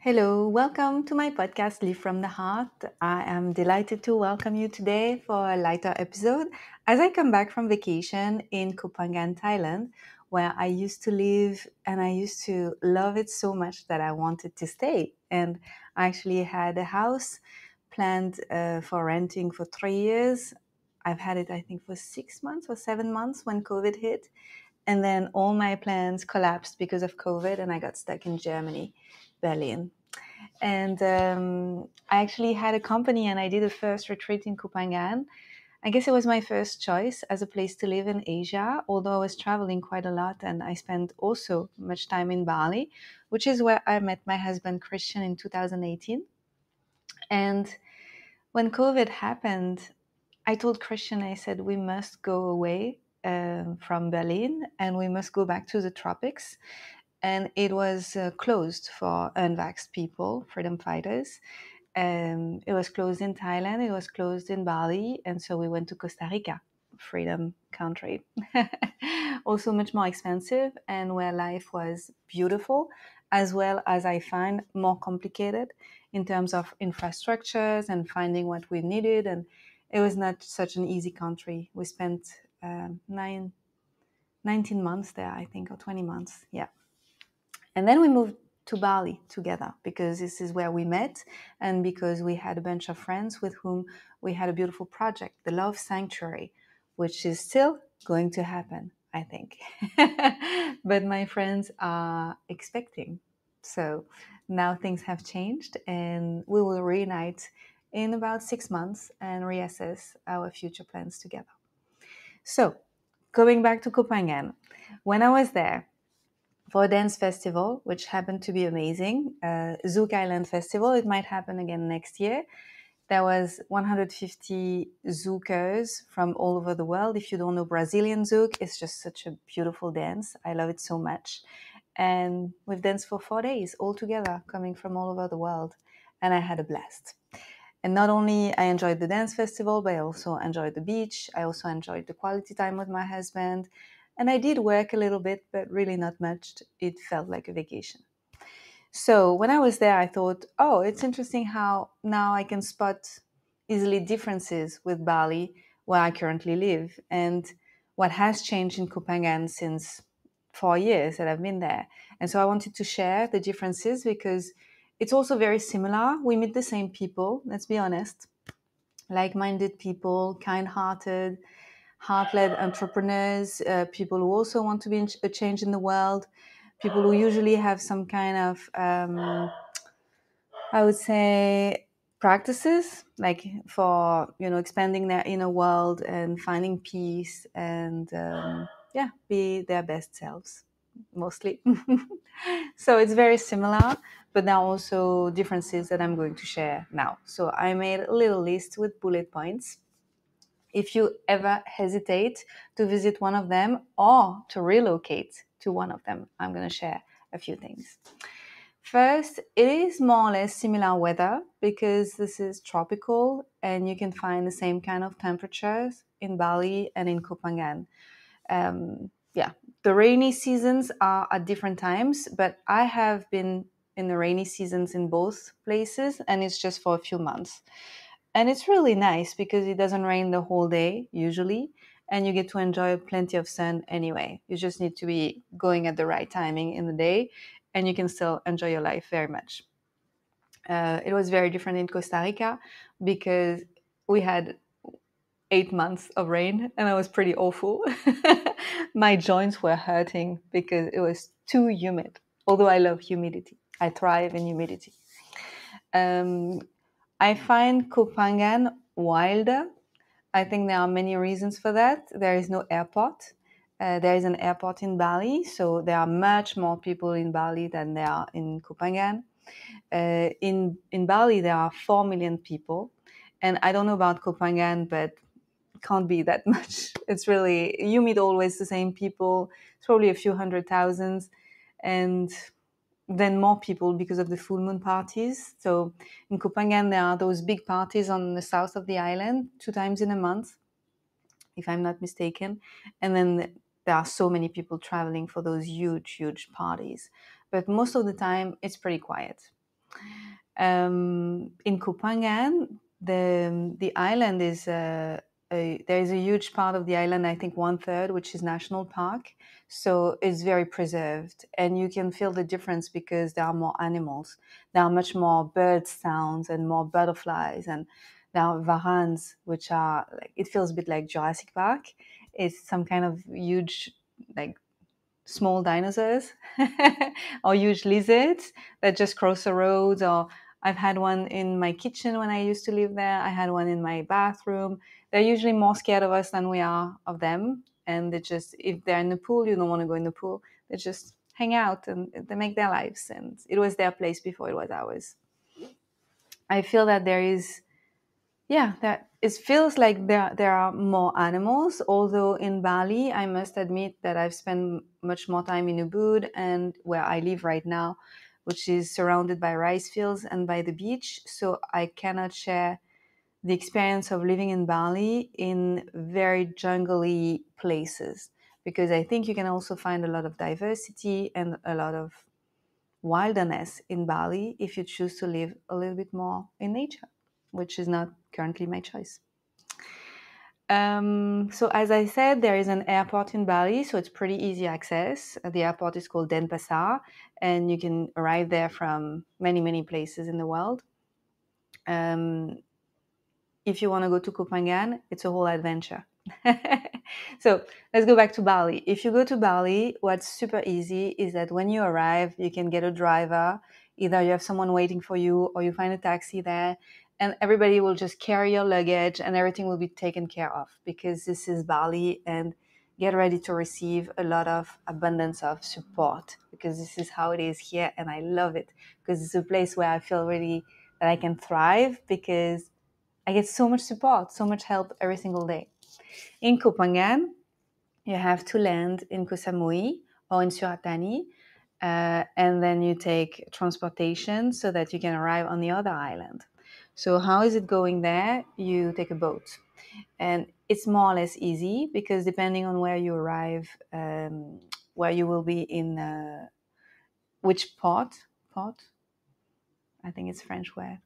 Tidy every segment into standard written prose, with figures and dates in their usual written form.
Hello, welcome to my podcast, Live from the Heart. I am delighted to welcome you today for a lighter episode as I come back from vacation in Koh Phangan, Thailand, where I used to live and I used to love it so much that I wanted to stay. And I actually had a house planned for renting for 3 years. I've had it, I think, for 6 months or 7 months when COVID hit. And then all my plans collapsed because of COVID and I got stuck in Germany, Berlin. And I actually had a company and I did a first retreat in Koh Phangan. I guess it was my first choice as a place to live in Asia, although I was traveling quite a lot and I spent also much time in Bali, which is where I met my husband Christian in 2018. And when COVID happened, I told Christian, I said, we must go away from Berlin and we must go back to the tropics. And it was closed for unvaxxed people, freedom fighters. It was closed in Thailand, it was closed in Bali, and so we went to Costa Rica, freedom country. Also much more expensive and where life was beautiful, as well as I find more complicated in terms of infrastructures and finding what we needed. And it was not such an easy country. We spent 19 months there, I think, or 20 months. Yeah. And then we moved to Bali together because this is where we met and because we had a bunch of friends with whom we had a beautiful project, the Love Sanctuary, which is still going to happen, I think. But my friends are expecting. So now things have changed and we will reunite in about 6 months and reassess our future plans together. So going back to Koh Phangan, when I was there, for a dance festival, which happened to be amazing. Zouk Island Festival, it might happen again next year. There was 150 zoukers from all over the world. If you don't know Brazilian zouk, it's just such a beautiful dance. I love it so much. And we've danced for 4 days all together, coming from all over the world. And I had a blast. And not only I enjoyed the dance festival, but I also enjoyed the beach. I also enjoyed the quality time with my husband. And I did work a little bit, but really not much. It felt like a vacation. So when I was there, I thought, oh, it's interesting how now I can spot easily differences with Bali, where I currently live, and what has changed in Koh Phangan since 4 years that I've been there. And so I wanted to share the differences because it's also very similar. We meet the same people, let's be honest, like-minded people, kind-hearted, heart-led entrepreneurs, people who also want to be a change in the world, people who usually have some kind of, I would say, practices like for expanding their inner world and finding peace and be their best selves mostly. So it's very similar, but there are also differences that I'm going to share now. So I made a little list with bullet points. If you ever hesitate to visit one of them or to relocate to one of them, I'm going to share a few things. First, it is more or less similar weather because this is tropical and you can find the same kind of temperatures in Bali and in Koh Phangan. The rainy seasons are at different times, but I have been in the rainy seasons in both places and it's just for a few months. And it's really nice because it doesn't rain the whole day usually, and you get to enjoy plenty of sun anyway. You just need to be going at the right timing in the day, and you can still enjoy your life very much. It was very different in Costa Rica because we had 8 months of rain, and it was pretty awful. My joints were hurting because it was too humid. Although I love humidity, I thrive in humidity. I find Koh Phangan wilder. I think there are many reasons for that. There is no airport. There is an airport in Bali, so there are much more people in Bali than there are in Koh Phangan. In Bali, there are 4 million people. And I don't know about Koh Phangan, but it can't be that much. It's really, you meet always the same people. It's probably a few 100,000. And then more people because of the full moon parties. So in Koh Phangan, there are those big parties on the south of the island 2 times in a month, if I'm not mistaken. And then there are so many people traveling for those huge, huge parties. But most of the time, it's pretty quiet. In Koh Phangan, the island is there is a huge part of the island, I think 1/3, which is national park. So it's very preserved, and you can feel the difference because there are more animals. There are much more bird sounds and more butterflies, and there are varans, which are like, it feels a bit like Jurassic Park. It's some kind of huge, like small dinosaurs or huge lizards that just cross the roads. Or I've had one in my kitchen when I used to live there. I had one in my bathroom. They're usually more scared of us than we are of them. And they just, if they're in the pool, you don't want to go in the pool. They just hang out and they make their lives. And it was their place before it was ours. I feel that there is, yeah, that it feels like there are more animals. Although in Bali, I must admit that I've spent much more time in Ubud and where I live right now, which is surrounded by rice fields and by the beach. So I cannot share the experience of living in Bali in very jungly places, because I think you can also find a lot of diversity and a lot of wilderness in Bali if you choose to live a little bit more in nature, which is not currently my choice. So as I said, there is an airport in Bali, so it's pretty easy access. The airport is called Denpasar, and you can arrive there from many, many places in the world. If you want to go to Koh Phangan, it's a whole adventure. So let's go back to Bali. If you go to Bali, what's super easy is that when you arrive, you can get a driver. Either you have someone waiting for you or you find a taxi there, and everybody will just carry your luggage and everything will be taken care of, because this is Bali, and get ready to receive a lot of abundance of support, because this is how it is here. And I love it because it's a place where I feel really that I can thrive, because I get so much support, so much help every single day. In Koh Phangan, you have to land in Koh Samui or in Suratani, and then you take transportation so that you can arrive on the other island. So how is it going there? You take a boat, and it's more or less easy, because depending on where you arrive, where you will be in which port, I think it's French word,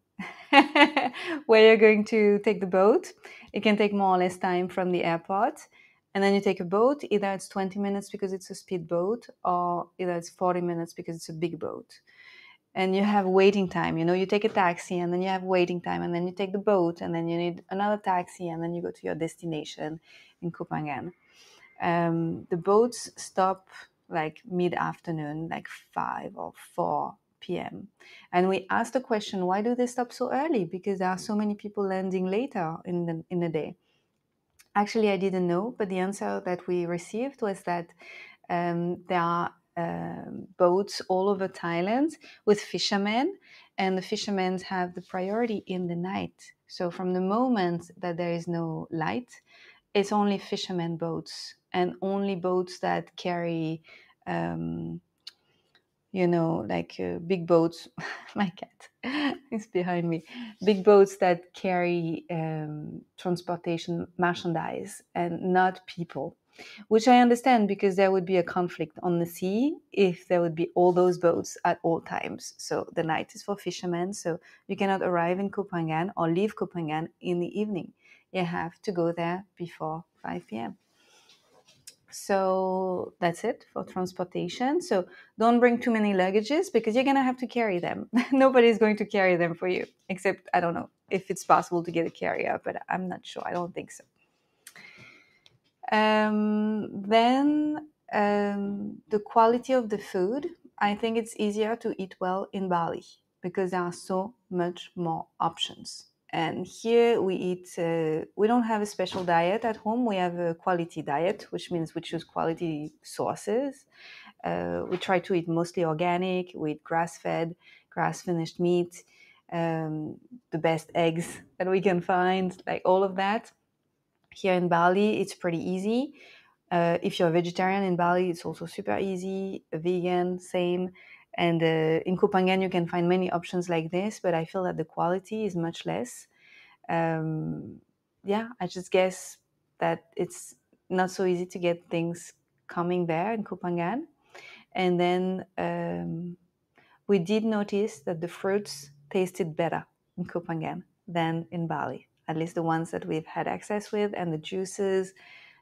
where you're going to take the boat. It can take more or less time from the airport. And then you take a boat. Either it's 20 minutes because it's a speed boat, or either it's 40 minutes because it's a big boat. And you have waiting time. You know, you take a taxi and then you have waiting time, and then you take the boat, and then you need another taxi, and then you go to your destination in Koh Phangan. The boats stop like mid-afternoon, like 5 or 4 p.m. And we asked the question, why do they stop so early? Because there are so many people landing later in the day. Actually, I didn't know, but the answer that we received was that there are boats all over Thailand with fishermen, and the fishermen have the priority in the night. So from the moment that there is no light, it's only fishermen boats, and only boats that carry like big boats. My cat is behind me. Big boats that carry transportation merchandise and not people, which I understand, because there would be a conflict on the sea if there would be all those boats at all times. So the night is for fishermen, so you cannot arrive in Koh Phangan or leave Koh Phangan in the evening. You have to go there before 5 p.m. So that's it for transportation. So don't bring too many luggages, because you're going to have to carry them. Nobody's going to carry them for you, except, I don't know if it's possible to get a carrier, but I'm not sure. I don't think so. Then the quality of the food, I think it's easier to eat well in Bali, because there are so much more options. And here we eat, we don't have a special diet at home. We have a quality diet, which means we choose quality sources. We try to eat mostly organic. We eat grass-fed, grass-finished meat, the best eggs that we can find, like all of that. Here in Bali, it's pretty easy. If you're a vegetarian in Bali, it's also super easy. A vegan, same. And in Koh Phangan, you can find many options like this, but I feel that the quality is much less. I just guess that it's not so easy to get things coming there in Koh Phangan. And then we did notice that the fruits tasted better in Koh Phangan than in Bali, at least the ones that we've had access with, and the juices.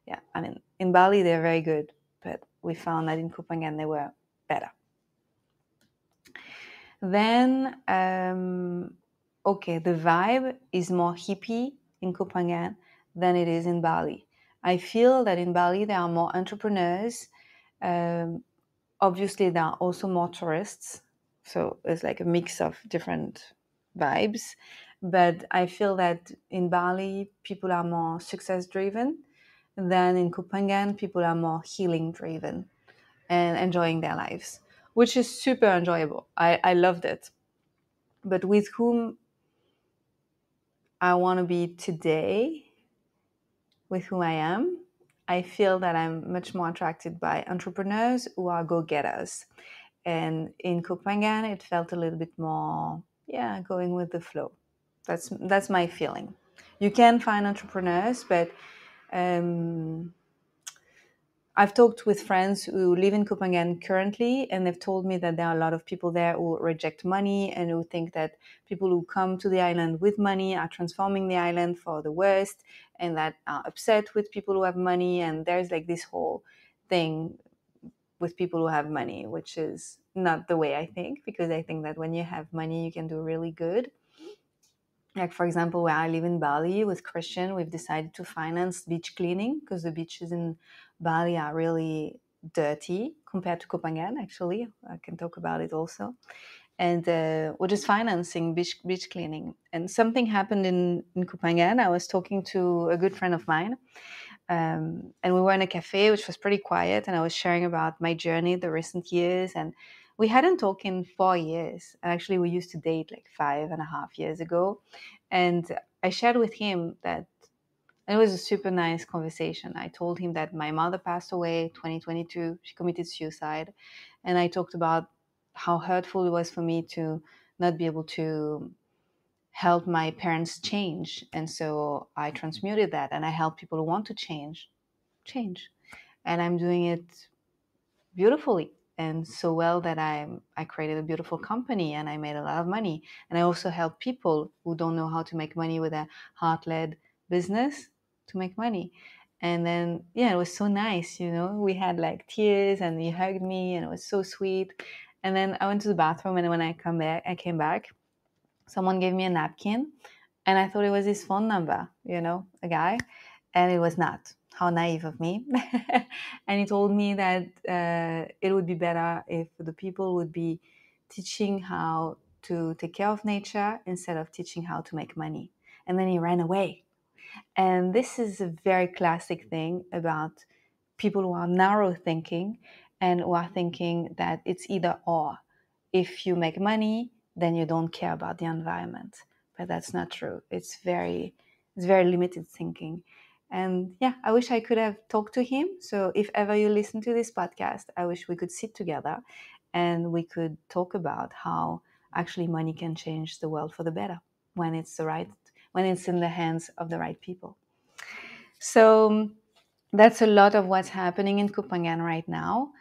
Yeah, I mean, in Bali, they're very good, but we found that in Koh Phangan, they were better. Then, okay, the vibe is more hippie in Koh Phangan than it is in Bali. I feel that in Bali, there are more entrepreneurs. Obviously, there are also more tourists. So it's like a mix of different vibes. But I feel that in Bali, people are more success driven. Than in Koh Phangan, people are more healing driven and enjoying their lives, which is super enjoyable. I loved it. But with whom I want to be today, with whom I am, I feel that I'm much more attracted by entrepreneurs who are go-getters. And in Koh Phangan, it felt a little bit more, yeah, going with the flow. That's my feeling. You can find entrepreneurs, but I've talked with friends who live in Koh Phangan currently, and they've told me that there are a lot of people there who reject money and who think that people who come to the island with money are transforming the island for the worst, and that are upset with people who have money. And there's like this whole thing with people who have money, which is not the way I think, because I think that when you have money, you can do really good. Like, for example, where I live in Bali with Christian, we've decided to finance beach cleaning because the beaches in Bali are really dirty compared to Koh Phangan, actually. I can talk about it also. And we're just financing beach cleaning. And something happened in Koh Phangan. I was talking to a good friend of mine. And we were in a cafe, which was pretty quiet. And I was sharing about my journey, the recent years. And we hadn't talked in 4 years. Actually, we used to date like 5.5 years ago. And I shared with him that it was a super nice conversation. I told him that my mother passed away 2022. She committed suicide. And I talked about how hurtful it was for me to not be able to help my parents change. And so I transmuted that and I help people who want to change. And I'm doing it beautifully and so well that I created a beautiful company and I made a lot of money. And I also help people who don't know how to make money with a heart-led business to make money. And then, yeah, it was so nice, you know. We had like tears and he hugged me and it was so sweet. And then I went to the bathroom and when I came back, someone gave me a napkin and I thought it was his phone number, you know, a guy. And it was not. How naive of me. And he told me that it would be better if the people would be teaching how to take care of nature instead of teaching how to make money. And then he ran away. And this is a very classic thing about people who are narrow thinking and who are thinking that it's either or. If you make money, then you don't care about the environment. But that's not true. It's very limited thinking. And yeah, I wish I could have talked to him. So if ever you listen to this podcast, I wish we could sit together and we could talk about how actually money can change the world for the better when it's in the hands of the right people. So that's a lot of what's happening in Koh Phangan right now.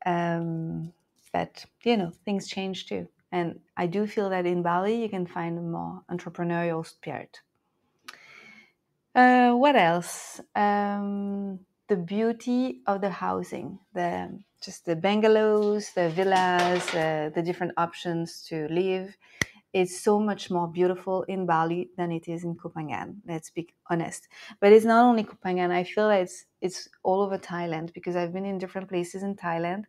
But, you know, things change too. And I do feel that in Bali, you can find a more entrepreneurial spirit. What else? The beauty of the housing, just the bungalows, the villas, the different options to live. It's so much more beautiful in Bali than it is in Koh Phangan. Let's be honest. But it's not only Koh Phangan. I feel it's all over Thailand because I've been in different places in Thailand,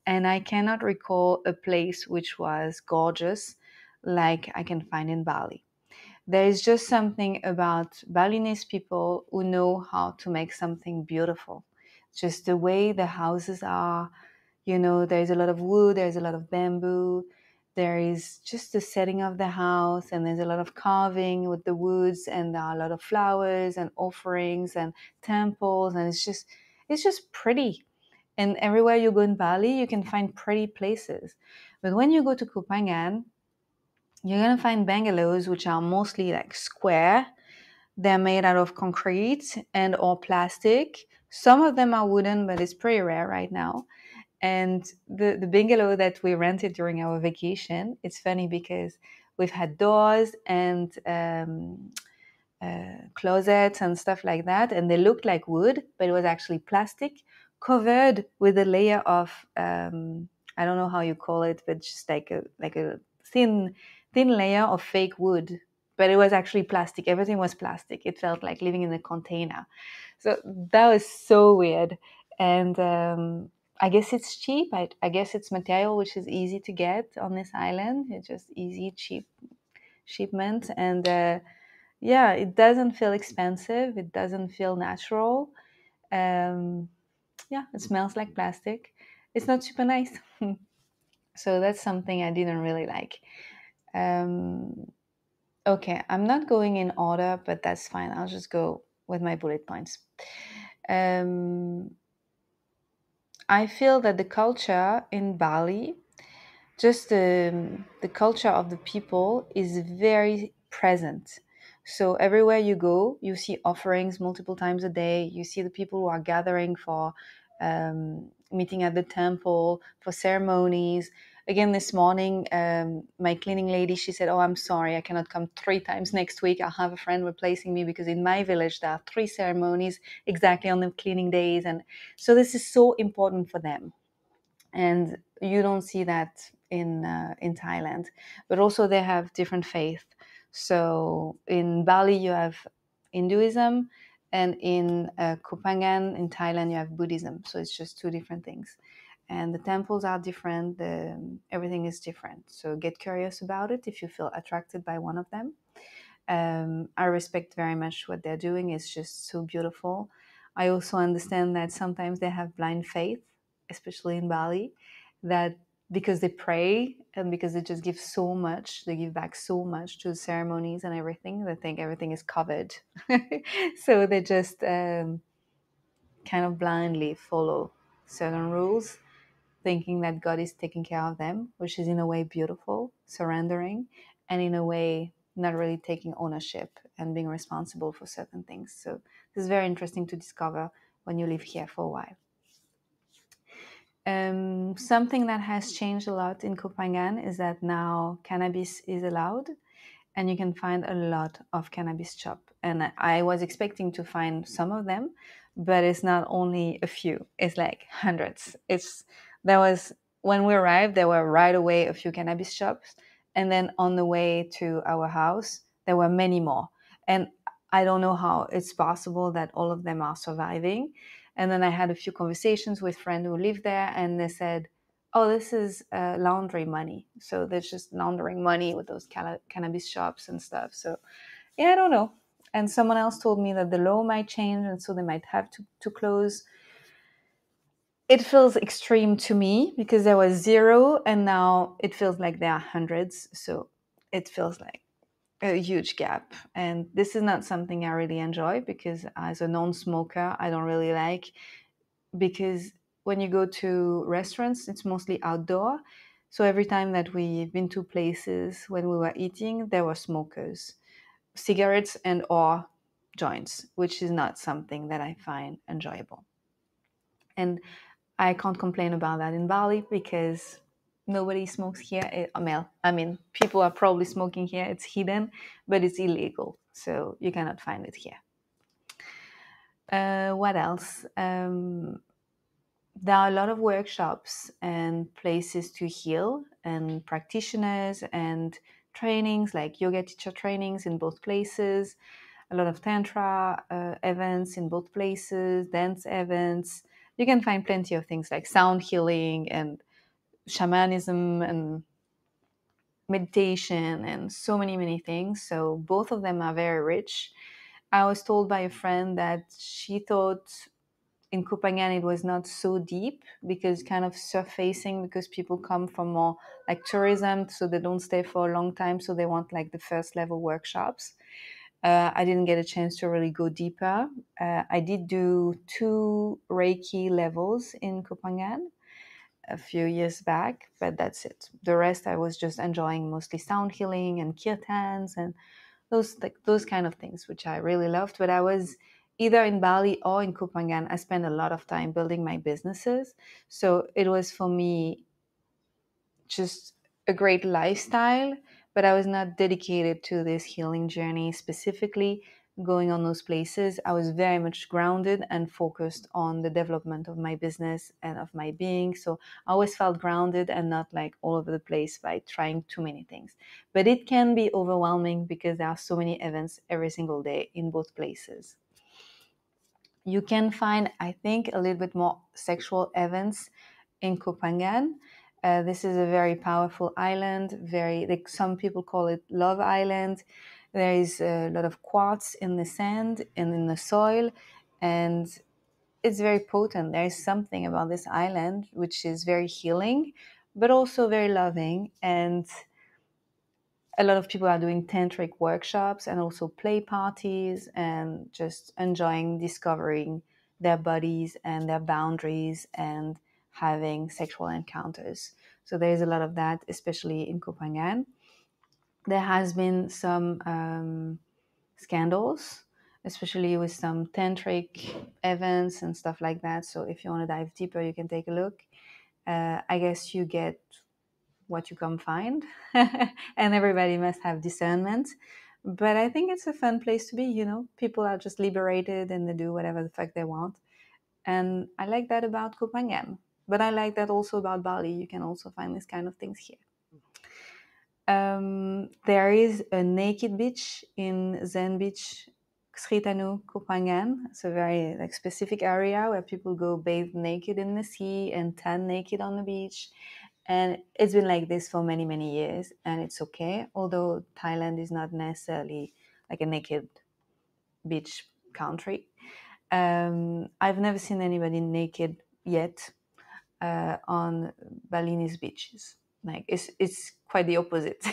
and I cannot recall a place which was gorgeous like I can find in Bali. There is just something about Balinese people who know how to make something beautiful. Just the way the houses are, you know, there's a lot of wood, there's a lot of bamboo, there is just the setting of the house, and there's a lot of carving with the woods, and there are a lot of flowers and offerings and temples, and it's just pretty. And everywhere you go in Bali, you can find pretty places. But when you go to Koh Phangan, you're going to find bungalows which are mostly like square. They're made out of concrete and or plastic. Some of them are wooden, but it's pretty rare right now. And the bungalow that we rented during our vacation, it's funny because we've had doors and closets and stuff like that, and they looked like wood, but it was actually plastic covered with a layer of I don't know how you call it, but just like a thin layer of fake wood. But it was actually plastic. Everything was plastic. It felt like living in a container. So that was so weird. And I guess it's cheap. I guess it's material which is easy to get on this island. It's just easy, cheap shipment. And yeah, it doesn't feel expensive. It doesn't feel natural. Um, yeah, it smells like plastic. It's not super nice. So that's something I didn't really like. Um, okay, I'm not going in order, but that's fine. I'll just go with my bullet points. Um, I feel that the culture in Bali, just the culture of the people is very present. So everywhere you go, you see offerings multiple times a day. You see the people who are gathering for meeting at the temple, for ceremonies. Again, this morning, my cleaning lady, she said, "Oh, I'm sorry, I cannot come 3 times next week. I'll have a friend replacing me because in my village there are 3 ceremonies exactly on the cleaning days." And so this is so important for them, and you don't see that in Thailand. But also they have different faith. So in Bali you have Hinduism, and in Koh Phangan in Thailand you have Buddhism. So it's just two different things, and the temples are different. Everything is different. So get curious about it if you feel attracted by one of them. I respect very much what they're doing. It's just so beautiful. I also understand that sometimes they have blind faith, especially in Bali, that because they pray and because they just give so much, they give back so much to the ceremonies and everything, they think everything is covered. So they just kind of blindly follow certain rules, thinking that God is taking care of them, which is in a way beautiful, surrendering, and in a way not really taking ownership and being responsible for certain things. So this is very interesting to discover when you live here for a while. Something that has changed a lot in Koh Phangan is that now cannabis is allowed, and you can find a lot of cannabis shop. And I was expecting to find some of them, but it's not only a few, it's like hundreds. There was, when we arrived, there were right away a few cannabis shops, and then on the way to our house there were many more. And I don't know how it's possible that all of them are surviving. And then I had a few conversations with friends who live there, and they said, "Oh, this is laundry money." So they're just laundering money with those cannabis shops and stuff. So yeah, I don't know. And someone else told me that the law might change, and so they might have to close. It feels extreme to me because there was zero, and now it feels like there are hundreds. So it feels like a huge gap. And this is not something I really enjoy because as a non-smoker, I don't really like, because when you go to restaurants, it's mostly outdoor. So every time that we've been to places when we were eating, there were smokers, cigarettes and or joints, which is not something that I find enjoyable. And I can't complain about that in Bali because nobody smokes here. I mean, people are probably smoking here. It's hidden, but it's illegal. So you cannot find it here. What else? There are a lot of workshops and places to heal, and practitioners and trainings like yoga teacher trainings in both places, a lot of tantra events in both places, dance events. You can find plenty of things like sound healing and shamanism and meditation and so many things. So both of them are very rich. I was told by a friend that she thought in Koh Phangan it was not so deep because kind of surfacing, because people come from more like tourism, so they don't stay for a long time, so they want like the first level workshops. I didn't get a chance to really go deeper. I did do 2 Reiki levels in Koh Phangan a few years back, but that's it. The rest I was just enjoying mostly sound healing and kirtans and those kind of things, which I really loved. But I was either in Bali or in Koh Phangan, I spent a lot of time building my businesses. So it was for me just a great lifestyle, but I was not dedicated to this healing journey specifically going on those places. I was very much grounded and focused on the development of my business and of my being. So I always felt grounded and not like all over the place by trying too many things. But it can be overwhelming because there are so many events every single day in both places. You can find, I think, a little bit more sexual events in Koh Phangan. This is a very powerful island. Very, like some people call it Love Island. There is a lot of quartz in the sand and in the soil, and it's very potent. There is something about this island which is very healing, but also very loving. And a lot of people are doing tantric workshops and also play parties and just enjoying discovering their bodies and their boundaries and having sexual encounters. So there's a lot of that, especially in Koh Phangan. There has been some scandals, especially with some tantric events and stuff like that. So if you want to dive deeper, you can take a look. I guess you get what you come find, and everybody must have discernment. But I think it's a fun place to be, you know. People are just liberated and they do whatever the fuck they want. And I like that about Koh Phangan. But I like that also about Bali. You can also find these kind of things here. There is a naked beach in Zen Beach, Sritanu, Koh Phangan. It's a very like specific area where people go bathe naked in the sea and tan naked on the beach. And it's been like this for many, many years, and it's okay. Although Thailand is not necessarily like a naked beach country. I've never seen anybody naked yet on Balinese beaches. Like it's quite the opposite.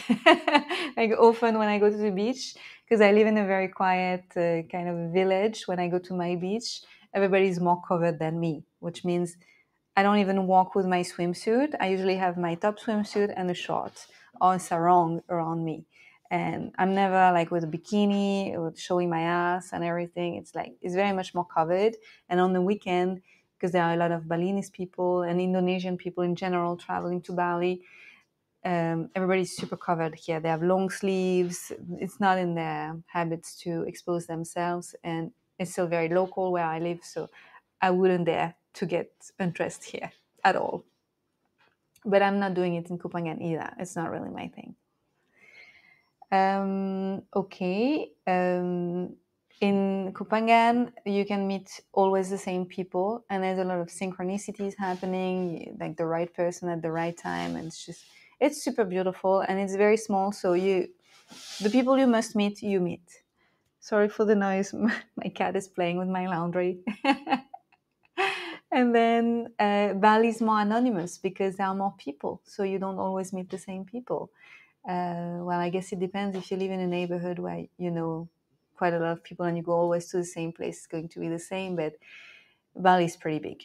Like often when I go to the beach, because I live in a very quiet kind of village, when I go to my beach, everybody's more covered than me, which means I don't even walk with my swimsuit. I usually have my top swimsuit and a short or a sarong around me. And I'm never like with a bikini or showing my ass and everything. It's like, it's very much more covered. And on the weekend, because there are a lot of Balinese people and Indonesian people in general traveling to Bali, everybody's super covered here. They have long sleeves. It's not in their habits to expose themselves. And it's still very local where I live. So I wouldn't dare to get undressed here at all. But I'm not doing it in Koh Phangan either. It's not really my thing. Okay. In Koh Phangan, you can meet always the same people, and there's a lot of synchronicities happening, like the right person at the right time, and it's super beautiful, and it's very small. So the people you must meet, you meet. Sorry for the noise. My cat is playing with my laundry. And then Bali is more anonymous because there are more people, so you don't always meet the same people. Well, I guess it depends. If you live in a neighborhood where you know quite a lot of people and you go always to the same place, it's going to be the same, but Bali is pretty big.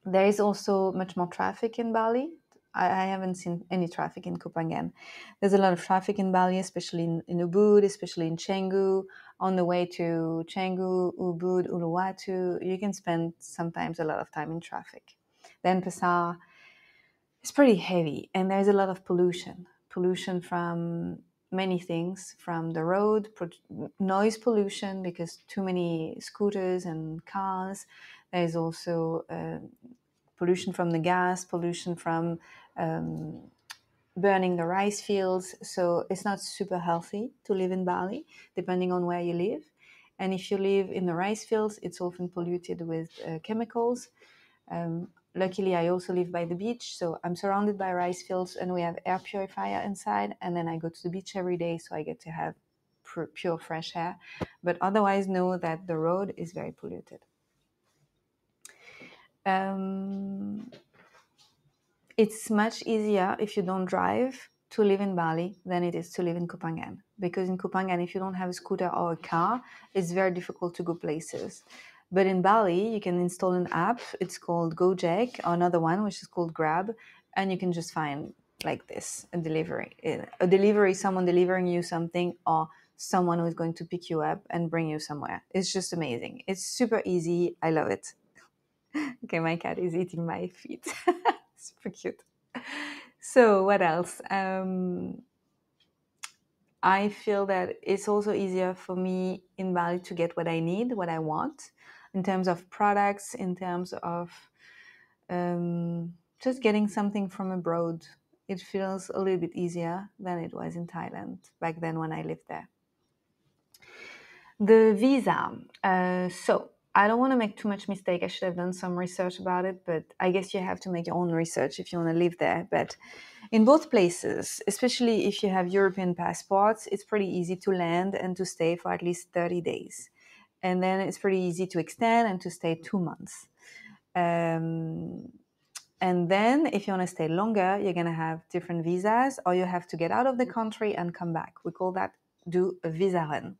There is also much more traffic in Bali. I haven't seen any traffic in Koh Phangan. There's a lot of traffic in Bali, especially in Ubud, especially in Canggu. On the way to Canggu, Ubud, Uluwatu, you can spend sometimes a lot of time in traffic. Then Pasar is pretty heavy, and there's a lot of pollution. Pollution from many things, from the road, noise pollution because too many scooters and cars. There's also pollution from the gas, pollution from burning the rice fields. So it's not super healthy to live in Bali, depending on where you live. And if you live in the rice fields, it's often polluted with chemicals. Luckily, I also live by the beach, so I'm surrounded by rice fields, and we have air purifier inside. And then I go to the beach every day, so I get to have pure fresh air. But otherwise, know that the road is very polluted. It's much easier if you don't drive to live in Bali than it is to live in Koh Phangan. Because in Koh Phangan, if you don't have a scooter or a car, it's very difficult to go places. But in Bali, you can install an app. It's called Gojek, or another one, which is called Grab. And you can just find like this, a delivery, someone delivering you something, or someone who is going to pick you up and bring you somewhere. It's just amazing. It's super easy. I love it. Okay, my cat is eating my feet. Super cute. So what else? I feel that it's also easier for me in Bali to get what I need, what I want, in terms of products, in terms of just getting something from abroad. It feels a little bit easier than it was in Thailand back then when I lived there. The visa. So I don't want to make too much mistake. I should have done some research about it, but I guess you have to make your own research if you want to live there. But in both places, especially if you have European passports, it's pretty easy to land and to stay for at least 30 days. And then it's pretty easy to extend and to stay 2 months. And then if you want to stay longer, you're going to have different visas, or you have to get out of the country and come back. We call that do a visa run.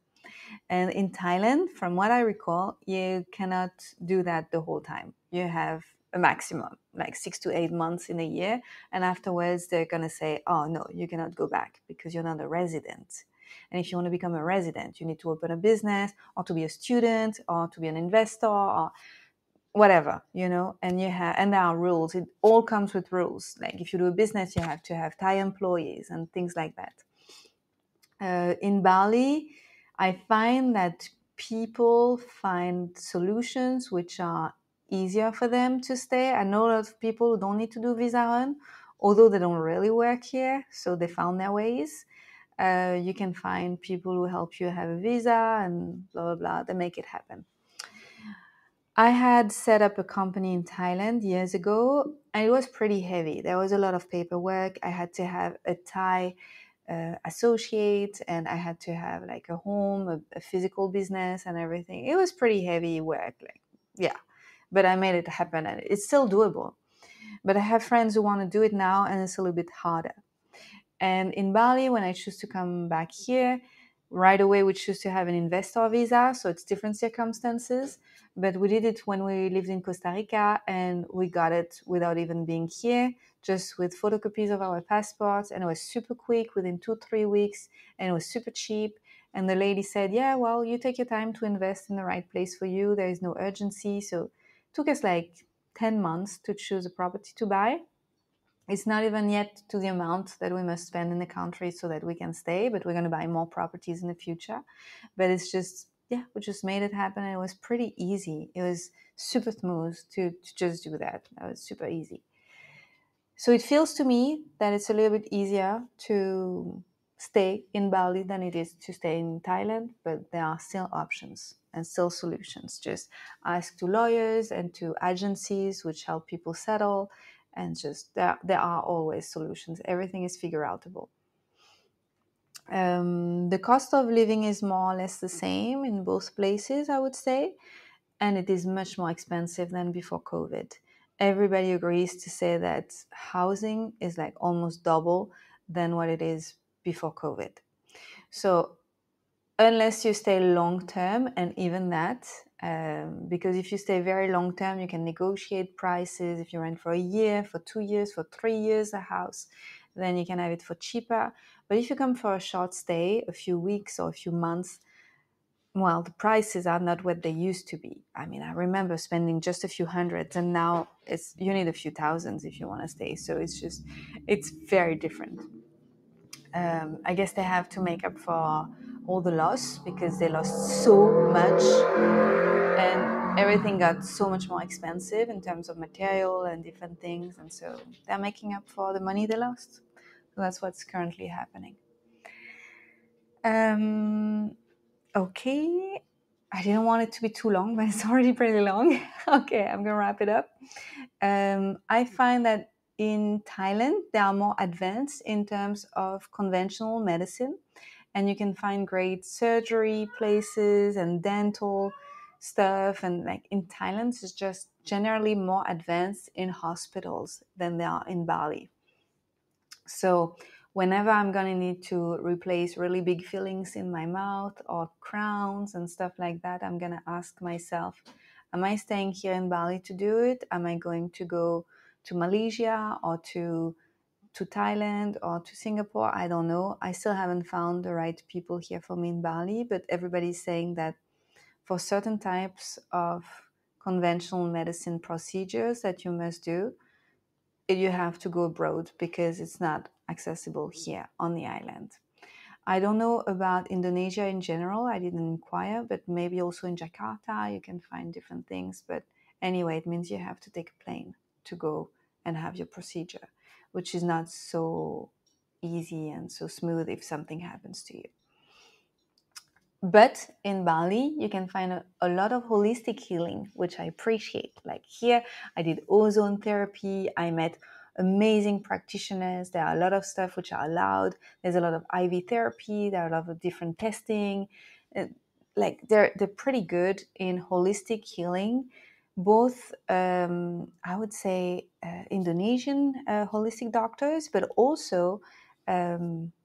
And in Thailand, from what I recall, you cannot do that the whole time. You have a maximum, like 6 to 8 months in a year. And afterwards, they're going to say, oh, no, you cannot go back because you're not a resident. And if you want to become a resident, you need to open a business or to be a student or to be an investor or whatever, you know, and and there are rules. It all comes with rules. Like if you do a business, you have to have Thai employees and things like that. In Bali, I find that people find solutions which are easier for them to stay. I know a lot of people who don't need to do visa run, although they don't really work here, so they found their ways. You can find people who help you have a visa and blah, blah, blah. They make it happen. I had set up a company in Thailand years ago, and it was pretty heavy. There was a lot of paperwork. I had to have a Thai associate, and I had to have like a home, a physical business and everything. It was pretty heavy work, like, yeah, but I made it happen, and it's still doable. But I have friends who want to do it now, and it's a little bit harder. And in Bali, when I choose to come back here, right away we choose to have an investor visa, so it's different circumstances. But we did it when we lived in Costa Rica, and we got it without even being here, just with photocopies of our passports, and it was super quick, within 2-3 weeks, and it was super cheap. And the lady said, yeah, well, you take your time to invest in the right place for you. There is no urgency. So it took us like 10 months to choose a property to buy. It's not even yet to the amount that we must spend in the country so that we can stay, but we're going to buy more properties in the future. But it's just, yeah, we just made it happen. And it was pretty easy. It was super smooth to just do that. That was super easy. So it feels to me that it's a little bit easier to stay in Bali than it is to stay in Thailand, but there are still options and still solutions. Just ask to lawyers and to agencies which help people settle, and just there are always solutions. Everything is figure outable. The cost of living is more or less the same in both places, I would say, and it is much more expensive than before COVID. Everybody agrees to say that housing is like almost double than what it is before COVID. So unless you stay long term, and even that, because if you stay very long term, you can negotiate prices. If you rent for a year, for 2 years, for 3 years a house, then you can have it for cheaper. But if you come for a short stay, a few weeks or a few months, well, the prices are not what they used to be. I mean, I remember spending just a few hundreds, and now you need a few thousands if you want to stay. So it's very different. I guess they have to make up for all the loss because they lost so much, and everything got so much more expensive in terms of material and different things, and so they're making up for the money they lost. So that's what's currently happening. Okay, I didn't want it to be too long, but it's already pretty long. Okay, I'm gonna wrap it up. I find that in Thailand, they are more advanced in terms of conventional medicine, and you can find great surgery places and dental stuff. And like in Thailand, it's just generally more advanced in hospitals than they are in Bali. So whenever I'm going to need to replace really big fillings in my mouth or crowns and stuff like that, I'm going to ask myself, am I staying here in Bali to do it? Am I going to go to Malaysia or to to Thailand or to Singapore, I don't know. I still haven't found the right people here for me in Bali, but everybody's saying that for certain types of conventional medicine procedures that you must do, you have to go abroad because it's not accessible here on the island. I don't know about Indonesia in general. I didn't inquire, but maybe also in Jakarta you can find different things. But anyway, it means you have to take a plane to go and have your procedure, which is not so easy and so smooth if something happens to you. But in Bali, you can find a lot of holistic healing, which I appreciate. Like here, I did ozone therapy. I met amazing practitioners. There are a lot of stuff which are allowed. There's a lot of IV therapy. There are a lot of different testing. Like they're pretty good in holistic healing. Both, I would say, Indonesian holistic doctors, but also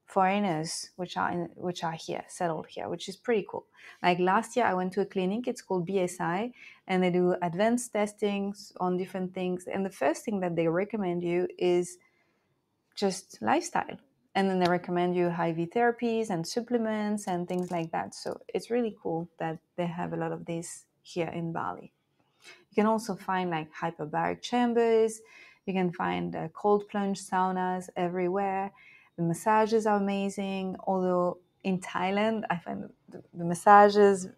foreigners which are here, settled here, which is pretty cool. Like last year I went to a clinic, it's called BSI, and they do advanced testings on different things, and the first thing that they recommend you is just lifestyle, and then they recommend you IV therapies and supplements and things like that. So it's really cool that they have a lot of this here in Bali. You can also find like hyperbaric chambers. You can find cold plunge saunas everywhere. The massages are amazing. Although in Thailand, I find the massages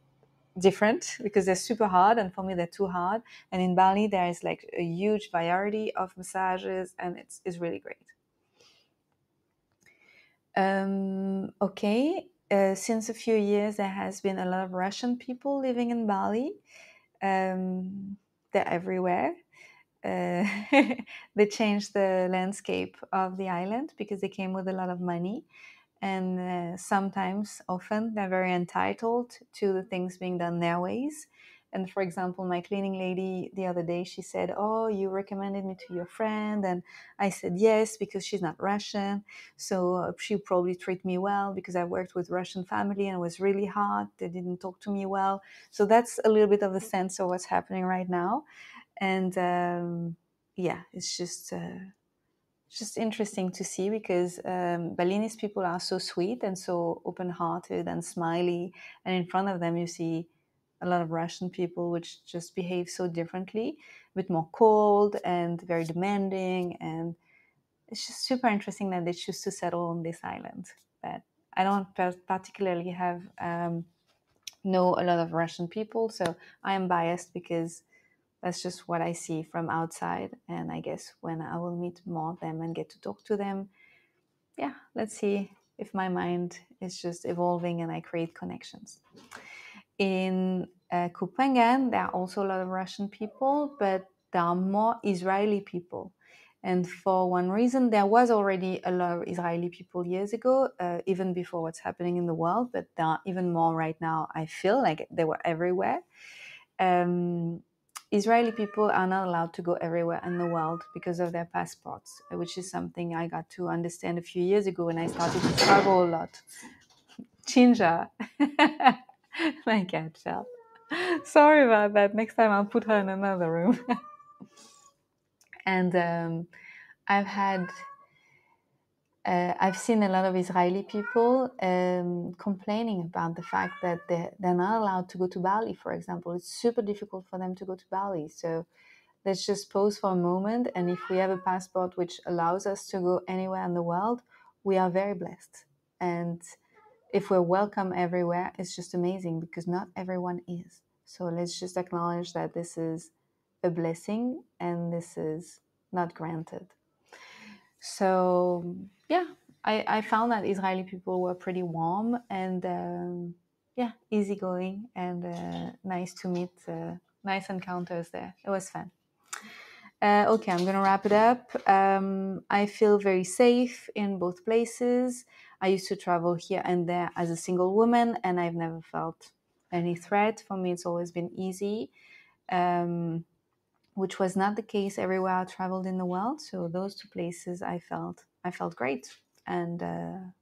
different because they're super hard, and for me they're too hard. And in Bali, there is like a huge variety of massages, and it's really great. Okay, since a few years, there has been a lot of Russian people living in Bali. They're everywhere. They changed the landscape of the island because they came with a lot of money, and often they're very entitled to the things being done their ways. And for example, my cleaning lady the other day, she said, "Oh, you recommended me to your friend," and I said yes because she's not Russian, so she'll probably treat me well because I worked with Russian family and it was really hard. They didn't talk to me well. So that's a little bit of a sense of what's happening right now. And yeah, it's just interesting to see because Balinese people are so sweet and so open-hearted and smiley, and in front of them you see a lot of Russian people which just behave so differently, a bit more cold and very demanding, and it's just super interesting that they choose to settle on this island. But I don't particularly have know a lot of Russian people, so I am biased because that's just what I see from outside. And I guess when I will meet more of them and get to talk to them, yeah, let's see if my mind is just evolving and I create connections. In Koh Phangan, there are also a lot of Russian people, but there are more Israeli people. And for one reason, there was already a lot of Israeli people years ago, even before what's happening in the world, but there are even more right now. I feel like they were everywhere. Israeli people are not allowed to go everywhere in the world because of their passports, which is something I got to understand a few years ago when I started to travel a lot. Chinja, my cat fell. Sorry about that. Next time I'll put her in another room. And I've seen a lot of Israeli people complaining about the fact that they're not allowed to go to Bali, for example. It's super difficult for them to go to Bali. So let's just pause for a moment. And if we have a passport which allows us to go anywhere in the world, we are very blessed. And if we're welcome everywhere, it's just amazing because not everyone is. So let's just acknowledge that this is a blessing and this is not granted. So yeah, I found that Israeli people were pretty warm and yeah, easygoing and nice to meet, nice encounters there. It was fun. Okay, I'm gonna wrap it up. I feel very safe in both places. I used to travel here and there as a single woman, and I've never felt any threat. For me, it's always been easy, which was not the case everywhere I traveled in the world. So those two places, I felt great, and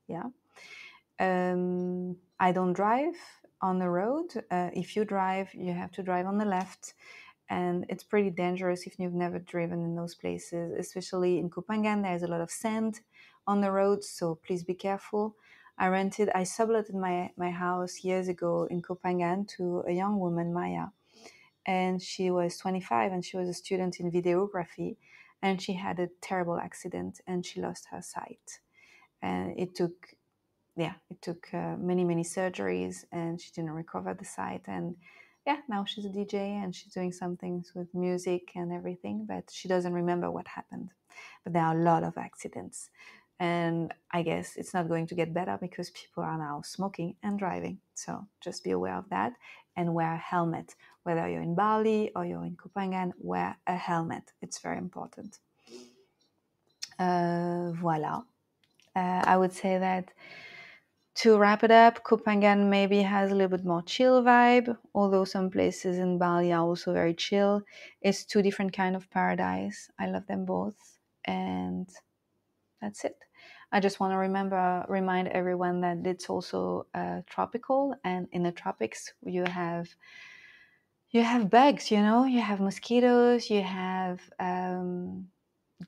yeah. I don't drive on the road. If you drive, you have to drive on the left. and it's pretty dangerous if you've never driven in those places, especially in Koh Phangan. There's a lot of sand on the roads, so please be careful. I subletted my house years ago in Koh Phangan to a young woman, Maya, and she was 25 and she was a student in videography, and she had a terrible accident and she lost her sight. And it took many surgeries, and she didn't recover the sight. And now she's a DJ and she's doing some things with music and everything, but she doesn't remember what happened. But there are a lot of accidents, and I guess it's not going to get better because people are now smoking and driving. So just be aware of that, and wear a helmet. Whether you're in Bali or you're in Koh Phangan, wear a helmet. It's very important. Voilà. I would say that to wrap it up, Koh Phangan maybe has a little bit more chill vibe, although some places in Bali are also very chill. It's two different kind of paradise. I love them both, and that's it. I just want to remind everyone that it's also tropical, and in the tropics you have bugs. You have mosquitoes, you have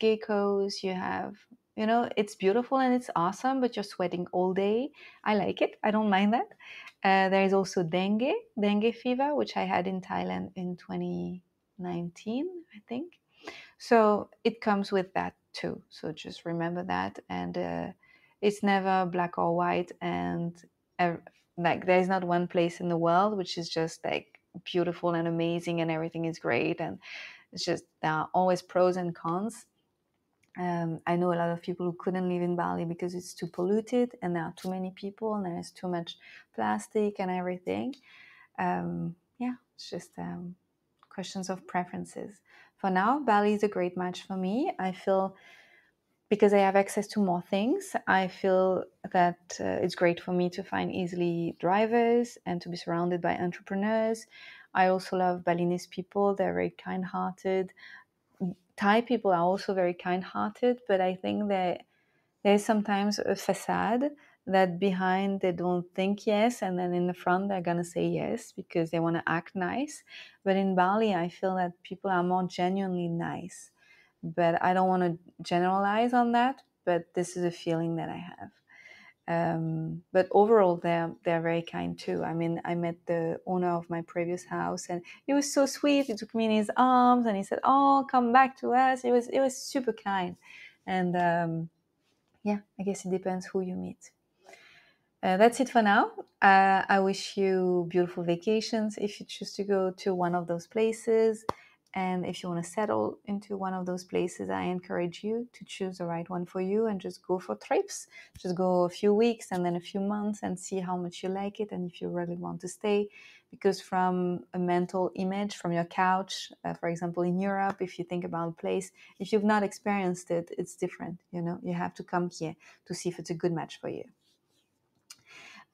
geckos, you have, it's beautiful and it's awesome, but you're sweating all day. I like it. I don't mind that. There is also dengue fever, which I had in Thailand in 2019, I think. So it comes with that too. So just remember that. And it's never black or white. And like, there's not one place in the world which is just like beautiful and amazing and everything is great. And it's just, there are always pros and cons. I know a lot of people who couldn't live in Bali because it's too polluted and there are too many people and there's too much plastic and everything. It's just questions of preferences. For now, Bali is a great match for me. I feel, because I have access to more things, I feel that it's great for me to find easily drivers and to be surrounded by entrepreneurs. I also love Balinese people. They're very kind-hearted. Thai people are also very kind-hearted, but I think that there's sometimes a facade that behind they don't think yes, and then in the front they're gonna say yes because they want to act nice. But in Bali, I feel that people are more genuinely nice. But I don't want to generalize on that, but this is a feeling that I have. But overall, they're very kind too. I mean, I met the owner of my previous house, and he was so sweet. He took me in his arms, and he said, "Oh, come back to us." It was super kind, and I guess it depends who you meet. That's it for now. I wish you beautiful vacations if you choose to go to one of those places. And if you want to settle into one of those places, I encourage you to choose the right one for you and just go for trips. Just go a few weeks and then a few months and see how much you like it and if you really want to stay. Because from a mental image, from your couch, for example, in Europe, if you think about a place, if you've not experienced it, it's different. You have to come here to see if it's a good match for you.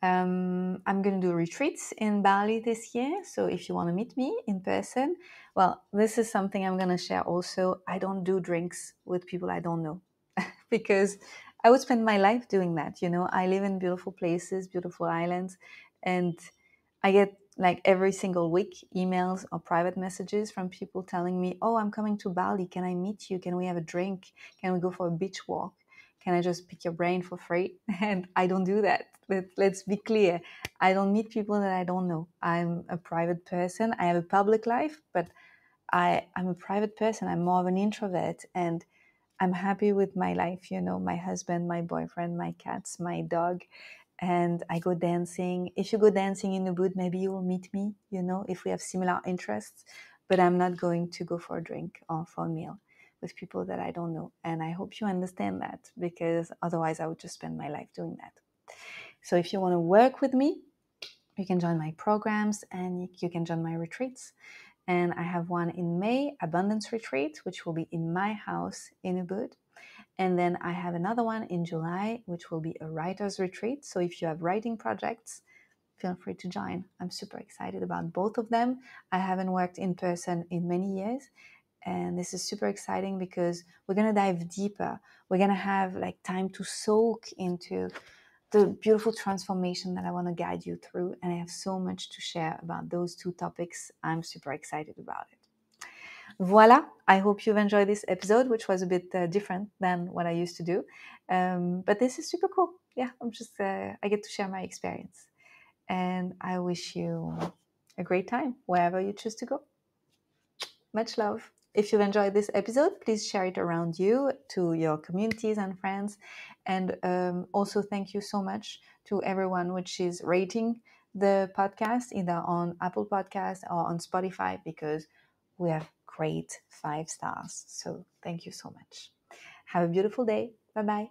I'm going to do retreats in Bali this year. So if you want to meet me in person, well, this is something I'm going to share also. I don't do drinks with people I don't know because I would spend my life doing that. I live in beautiful places, beautiful islands, and I get like every single week emails or private messages from people telling me, "Oh, I'm coming to Bali. Can I meet you? Can we have a drink? Can we go for a beach walk? Can I just pick your brain for free?" And I don't do that. Let's be clear. I don't meet people that I don't know. I'm a private person. I have a public life, but I'm a private person. I'm more of an introvert, and I'm happy with my life. My husband, my boyfriend, my cats, my dog, and I go dancing. If you go dancing in Ubud, maybe you will meet me, if we have similar interests, but I'm not going to go for a drink or for a meal with people that I don't know. And I hope you understand that, because otherwise I would just spend my life doing that. So if you want to work with me, you can join my programs and you can join my retreats. And I have one in May, Abundance Retreat, which will be in my house in Ubud. And then I have another one in July, which will be a writer's retreat. So if you have writing projects, feel free to join. I'm super excited about both of them. I haven't worked in person in many years. And this is super exciting because we're going to dive deeper. We're going to have like time to soak into the beautiful transformation that I want to guide you through. And I have so much to share about those two topics. I'm super excited about it. Voila, I hope you've enjoyed this episode, which was a bit different than what I used to do. But this is super cool. Yeah, I get to share my experience. And I wish you a great time wherever you choose to go. Much love. If you've enjoyed this episode, please share it around you to your communities and friends. And also, thank you so much to everyone which is rating the podcast either on Apple Podcasts or on Spotify, because we have great 5 stars. So thank you so much. Have a beautiful day. Bye bye.